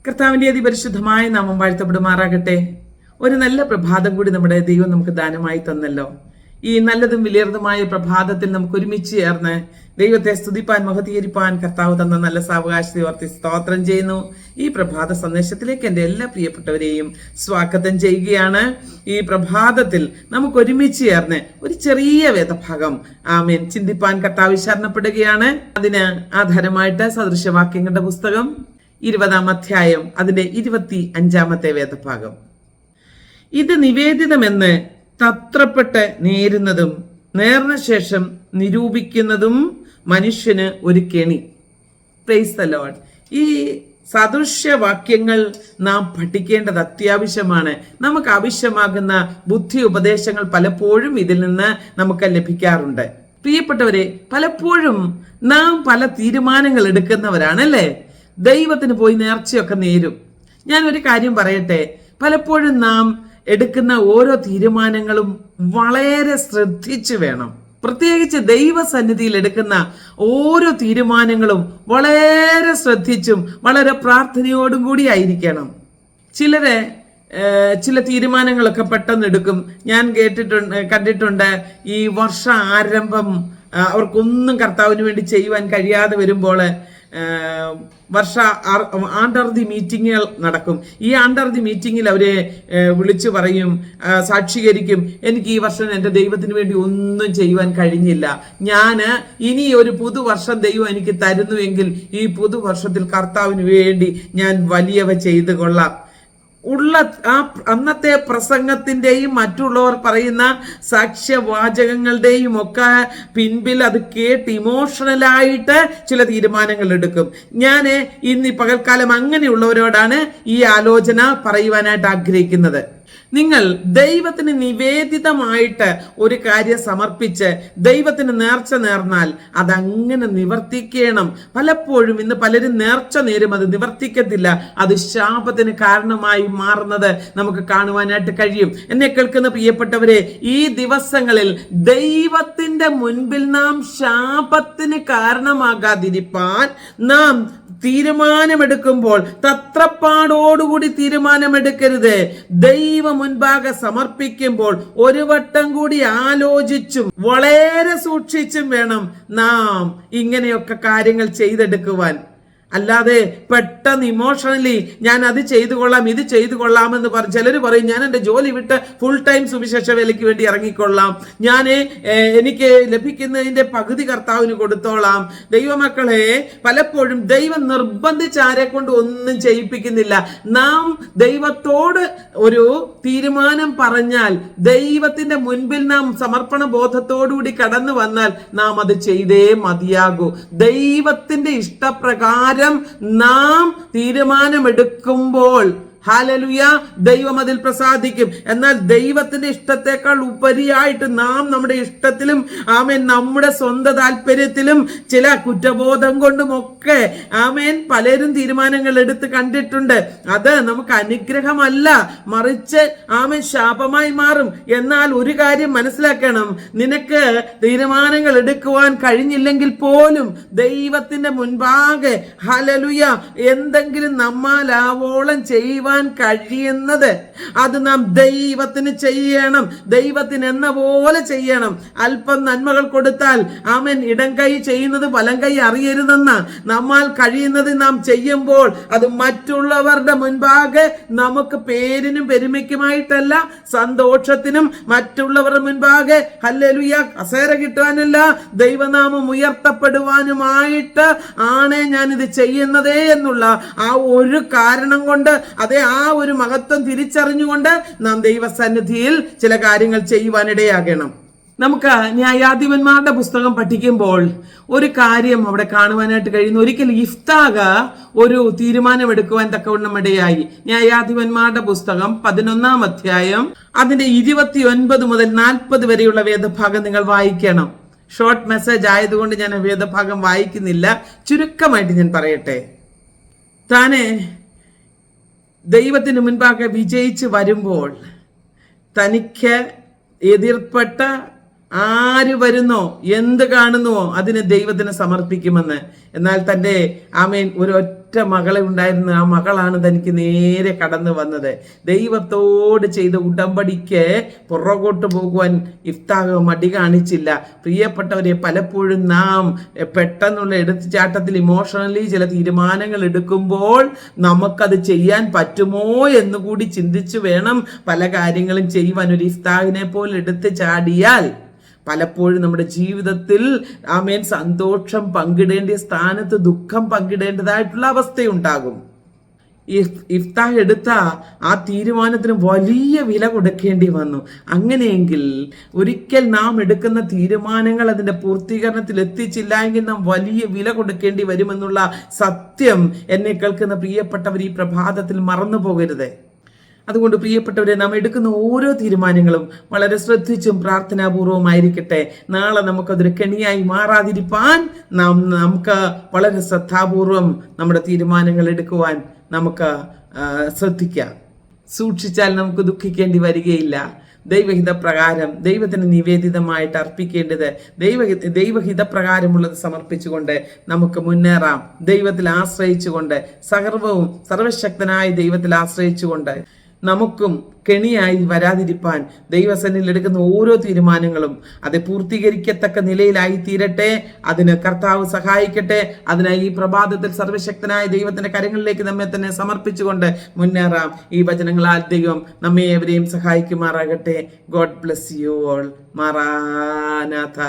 കർത്താവിന്റെ അതിപരിശുദ്ധമായ നാമം വാഴ്ത്തപ്പെടുമാറാകട്ടെ. ഒരു നല്ല പ്രഭാതം കൂടി നമ്മുടെ ദൈവം നമുക്ക് ദാനമായി തന്നല്ലോ. ഈ നല്ലതും വിലയേറിയതുമായ പ്രഭാതത്തിൽ നമുക്ക് ഒരുമിച്ച് ചേർന്ന് ദൈവത്തെ സ്തുതിപ്പാൻ മഹത്വീകരിപ്പാൻ കർത്താവ് തന്ന നല്ല സാവകാശത്തെ ഓർത്തി സ്തോത്രം ചെയ്യുന്നു. ഈ പ്രഭാത സന്ദേശത്തിലേക്ക് എൻ്റെ എല്ലാ പ്രിയപ്പെട്ടവരെയും സ്വാഗതം ചെയ്യുകയാണ്. ഈ പ്രഭാതത്തിൽ നമുക്ക് ഒരുമിച്ച് ചേർന്ന് ഒരു ചെറിയ വേദഭാഗം ആമേൻ ചിന്തിപ്പാൻ കർത്താവ് ശരണപ്പെടുകയാണ്. അതിന് ആധാരമായിട്ട് സദൃശവാക്യങ്ങളുടെ പുസ്തകം 20-ാം അധ്യായം അതിന്റെ 25-ാമത്തെ വേദഭാഗം. ഇത് നിവേദിതമെന്ന് തത്രപ്പെട്ട് നേരുന്നതും നേർന്ന ശേഷം നിരൂപിക്കുന്നതും മനുഷ്യന് ഒരു കെണി. Praise the Lord. ഈ സദൃശ്യവാക്യങ്ങൾ നാം പഠിക്കേണ്ടത് അത്യാവശ്യമാണ്. നമുക്ക് ആവശ്യമാകുന്ന ബുദ്ധി ഉപദേശങ്ങൾ പലപ്പോഴും ഇതിൽ നിന്ന് നമുക്ക് ലഭിക്കാറുണ്ട്. പ്രിയപ്പെട്ടവരെ, പലപ്പോഴും നാം പല തീരുമാനങ്ങൾ എടുക്കുന്നവരാണല്ലേ. ദൈവത്തിന് പോയി നേർച്ചയൊക്കെ നേരും. ഞാൻ ഒരു കാര്യം പറയട്ടെ, പലപ്പോഴും നാം എടുക്കുന്ന ഓരോ തീരുമാനങ്ങളും വളരെ ശ്രദ്ധിച്ചു വേണം. പ്രത്യേകിച്ച് ദൈവസന്നിധിയിൽ എടുക്കുന്ന ഓരോ തീരുമാനങ്ങളും വളരെ ശ്രദ്ധിച്ചും വളരെ പ്രാർത്ഥനയോടും കൂടി ആയിരിക്കണം. ചില തീരുമാനങ്ങളൊക്കെ പെട്ടെന്ന് എടുക്കും. ഞാൻ കണ്ടിട്ടുണ്ട് ഈ വർഷ ആരംഭം അവർക്കൊന്നും കർത്താവിന് വേണ്ടി ചെയ്യുവാൻ കഴിയാതെ വരുമ്പോൾ അണ്ടർ ദി മീറ്റിങ്ങുകൾ നടക്കും. ഈ അണ്ടർ ദി മീറ്റിങ്ങിൽ അവരെ വിളിച്ചു പറയും, സാക്ഷീകരിക്കും, എനിക്ക് ഈ വർഷം എൻ്റെ ദൈവത്തിന് വേണ്ടി ഒന്നും ചെയ്യുവാൻ കഴിഞ്ഞില്ല. ഇനി ഒരു പുതുവർഷം ദൈവം എനിക്ക് തരുന്നുവെങ്കിൽ ഈ പുതുവർഷത്തിൽ കർത്താവിന് വേണ്ടി ഞാൻ വലിയവ ചെയ്തു കൊള്ളാം. അന്നത്തെ പ്രസംഗത്തിന്റെയും മറ്റുള്ളവർ പറയുന്ന സാക്ഷ്യവാചകങ്ങളുടെയും ഒക്കെ പിൻപിൽ അത് കേട്ട് ഇമോഷണലായിട്ട് ചില തീരുമാനങ്ങൾ എടുക്കും. ഞാൻ ഇന്ന് ഈ പകൽക്കാലം അങ്ങനെയുള്ളവരോടാണ് ഈ ആലോചന പറയുവാനായിട്ട് ആഗ്രഹിക്കുന്നത്. നിങ്ങൾ ദൈവത്തിന് നിവേദിതമായിട്ട് ഒരു കാര്യം സമർപ്പിച്ച് ദൈവത്തിന് നേർച്ച നേർന്നാൽ അതങ്ങനെ നിവർത്തിക്കണം. പലപ്പോഴും ഇന്ന് പലരും നേർച്ച നേരും, അത് നിവർത്തിക്കത്തില്ല. അത് ശാപത്തിന് കാരണമായി മാറുന്നത് നമുക്ക് കാണുവാനായിട്ട് കഴിയും. എന്നെ കേൾക്കുന്ന പ്രിയപ്പെട്ടവരെ, ഈ ദിവസങ്ങളിൽ ദൈവത്തിന്റെ മുൻപിൽ നാം ശാപത്തിന് കാരണമാകാതിരിപ്പാൻ നാം തീരുമാനമെടുക്കുമ്പോൾ തത്രപ്പാടോടുകൂടി തീരുമാനമെടുക്കരുത്. ദൈവം മുൻപാകെ സമർപ്പിക്കുമ്പോൾ ഒരു വട്ടം കൂടി ആലോചിച്ചും വളരെ സൂക്ഷിച്ചും വേണം നാം ഇങ്ങനെയൊക്കെ കാര്യങ്ങൾ ചെയ്തെടുക്കുവാൻ. അല്ലാതെ പെട്ടെന്ന് ഇമോഷണലി ഞാൻ അത് ചെയ്തു കൊള്ളാം ഇത് ചെയ്തു കൊള്ളാമെന്ന് ചിലർ പറയും, ഞാൻ എൻ്റെ ജോലി വിട്ട് ഫുൾ ടൈം സുവിശേഷ വേലയ്ക്ക് വേണ്ടി ഇറങ്ങിക്കൊള്ളാം, എനിക്ക് ലഭിക്കുന്നതിന്റെ പകുതി കർത്താവിന് കൊടുത്തോളാം. ദൈവമക്കളെ, പലപ്പോഴും ദൈവം നിർബന്ധിച്ച് ആരെ കൊണ്ട് ഒന്നും ചെയ്യിപ്പിക്കുന്നില്ല. നാം ദൈവത്തോട് ഒരു തീരുമാനം പറഞ്ഞാൽ ദൈവത്തിന്റെ മുൻപിൽ നാം സമർപ്പണ ബോധത്തോടുകൂടി കടന്നു വന്നാൽ നാം അത് ചെയ്തേ മതിയാകൂ. ദൈവത്തിന്റെ ഇഷ്ടപ്രകാരം നാം തീരുമാനമെടുക്കുമ്പോൾ ഹല്ലേലൂയ, ദൈവം അതിൽ പ്രസാദിക്കും. എന്നാൽ ദൈവത്തിന്റെ ഇഷ്ടത്തെക്കാൾ ഉപരിയായിട്ട് നാം നമ്മുടെ ഇഷ്ടത്തിലും നമ്മുടെ സ്വന്തം താല്പര്യത്തിലും ചില കുറ്റബോധം കൊണ്ടുമൊക്കെ പലരും തീരുമാനങ്ങൾ എടുത്ത് കണ്ടിട്ടുണ്ട്. അത് നമുക്ക് അനുഗ്രഹമല്ല, മറിച്ച് ശാപമായി മാറും. എന്നാൽ ഒരു കാര്യം മനസ്സിലാക്കണം, നിനക്ക് തീരുമാനങ്ങൾ എടുക്കുവാൻ കഴിഞ്ഞില്ലെങ്കിൽ പോലും ദൈവത്തിന്റെ മുൻപാകെ ഹല്ലേലൂയ എന്തെങ്കിലും നമ്മാലാവോളം ചെയ്യുവാൻ കഴിയുന്നത് അത് നാം ദൈവത്തിന് ചെയ്യണം. ദൈവത്തിന് എന്ന പോലെ ചെയ്യണം. അല്പം നന്മകൾ കൊടുത്താൽ ഇടം കൈ ചെയ്യുന്നത് വലം കൈ അറിയരുതെന്ന നമ്മാൽ കഴിയുന്നത് നാം ചെയ്യുമ്പോൾ അത് മറ്റുള്ളവരുടെ മുൻപാകെ നമുക്ക് പേരിനും പെരുമയ്ക്കുമായിട്ടല്ല, സന്തോഷത്തിനും മറ്റുള്ളവരുടെ മുൻപാകെ ഹല്ലേലൂയ കസേര കിട്ടാനല്ല, ദൈവനാമം ഉയർത്തപ്പെടുവാനുമായിട്ട് ആണ് ഞാൻ ഇത് ചെയ്യുന്നതേ എന്നുള്ള ആ ഒരു കാരണം കൊണ്ട് ആ ഒരു മഹത്വം തിരിച്ചറിഞ്ഞുകൊണ്ട് നാം ദൈവസന്നിധിയിൽ ചില കാര്യങ്ങൾ ചെയ്യുവാനിടയാകണം. നമുക്ക് ന്യായാധിപന്മാരുടെ പുസ്തകം പഠിക്കുമ്പോൾ ഒരു കാര്യം അവിടെ കാണുവാനായിട്ട് കഴിയുന്നു. ഒരിക്കൽ യിഫ്താഹ് ഒരു തീരുമാനമെടുക്കുവാൻ തക്കവണ്ണം ഇടയായി. ന്യായാധിപന്മാരുടെ പുസ്തകം 11-ാം അധ്യായം അതിന്റെ 29 മുതൽ 40 വരെയുള്ള വേദഭാഗം നിങ്ങൾ വായിക്കണം. ഷോർട്ട് മെസ്സേജ് ആയതുകൊണ്ട് ഞാൻ വേദഭാഗം വായിക്കുന്നില്ല, ചുരുക്കമായിട്ട് ഞാൻ പറയട്ടെ. ദൈവത്തിന് മുൻപാകെ വിജയിച്ച് വരുമ്പോൾ തനിക്ക് എതിർപ്പെട്ട ആര് വരുന്നോ എന്ത് കാണുന്നുവോ അതിനെ ദൈവത്തിന് സമർപ്പിക്കുമെന്ന്. എന്നാൽ തന്റെ ഒരു ഒറ്റ മകളെ ഉണ്ടായിരുന്ന ആ മകളാണ് തനിക്ക് നേരെ കടന്നു വന്നത്. ദൈവത്തോട് ചെയ്ത ഉടമ്പടിക്ക് പുറകോട്ട് പോകുവാൻ ഇഫ്താഹ് മടി കാണിച്ചില്ല. പ്രിയപ്പെട്ടവരെ, പലപ്പോഴും നാം പെട്ടെന്നുള്ള എടുത്തുചാട്ടത്തിൽ ഇമോഷണലി ചില തീരുമാനങ്ങൾ എടുക്കുമ്പോൾ നമുക്കത് ചെയ്യാൻ പറ്റുമോ എന്നുകൂടി ചിന്തിച്ചു വേണം പല കാര്യങ്ങളും ചെയ്യുവാൻ. ഒരു ഇഫ്താഹിനെ പോലെ എടുത്ത് ചാടിയാൽ പലപ്പോഴും നമ്മുടെ ജീവിതത്തിൽ സന്തോഷം പങ്കിടേണ്ട സ്ഥാനത്ത് ദുഃഖം പങ്കിടേണ്ടതായിട്ടുള്ള അവസ്ഥയുണ്ടാകും. ഇഫ്താഹ് എടുത്ത ആ തീരുമാനത്തിന് വലിയ വില കൊടുക്കേണ്ടി വന്നു. അങ്ങനെയെങ്കിൽ ഒരിക്കൽ നാം എടുക്കുന്ന തീരുമാനങ്ങൾ അതിന്റെ പൂർത്തീകരണത്തിൽ എത്തിച്ചില്ല എങ്കിൽ നാം വലിയ വില കൊടുക്കേണ്ടി വരുമെന്നുള്ള സത്യം എന്നെ കേൾക്കുന്ന പ്രിയപ്പെട്ടവർ ഈ പ്രഭാതത്തിൽ മറന്നു പോകരുത്. അതുകൊണ്ട് പ്രിയപ്പെട്ടവരെ, നാം എടുക്കുന്ന ഓരോ തീരുമാനങ്ങളും വളരെ ശ്രദ്ധിച്ചും പ്രാർത്ഥനാപൂർവമായിരിക്കട്ടെ. നാളെ നമുക്കതൊരു കെണിയായി മാറാതിരിപ്പാൻ നമുക്ക് വളരെ ശ്രദ്ധാപൂർവം നമ്മുടെ തീരുമാനങ്ങൾ എടുക്കുവാൻ നമുക്ക് ശ്രദ്ധിക്കാം. സൂക്ഷിച്ചാൽ നമുക്ക് ദുഃഖിക്കേണ്ടി വരികയില്ല. ദൈവഹിതപ്രകാരം ദൈവത്തിന് നിവേദിതമായിട്ട് അർപ്പിക്കേണ്ടത് ദൈവഹിതപ്രകാരമുള്ളത് സമർപ്പിച്ചുകൊണ്ട് നമുക്ക് മുന്നേറാം. ദൈവത്തിൽ ആശ്രയിച്ചുകൊണ്ട്, സർവശക്തനായ ദൈവത്തിൽ ആശ്രയിച്ചുകൊണ്ട് നമുക്കും കെണിയായി വരാതിരിപ്പാൻ ദൈവസന്നിധിയിൽ എടുക്കുന്ന ഓരോ തീരുമാനങ്ങളും അത് പൂർത്തീകരിക്കത്തക്ക നിലയിലായി തീരട്ടെ. അതിന് കർത്താവ് സഹായിക്കട്ടെ. അതിനായി ഈ പ്രഭാതത്തിൽ സർവശക്തനായ ദൈവത്തിന്റെ കരങ്ങളിലേക്ക് നമ്മെ തന്നെ സമർപ്പിച്ചുകൊണ്ട് മുന്നേറാം. ഈ വചനങ്ങളാൽ ദൈവം നമ്മെ എവരെയും സഹായിക്കുമാറാകട്ടെ. God bless you all. മറാനാഥ.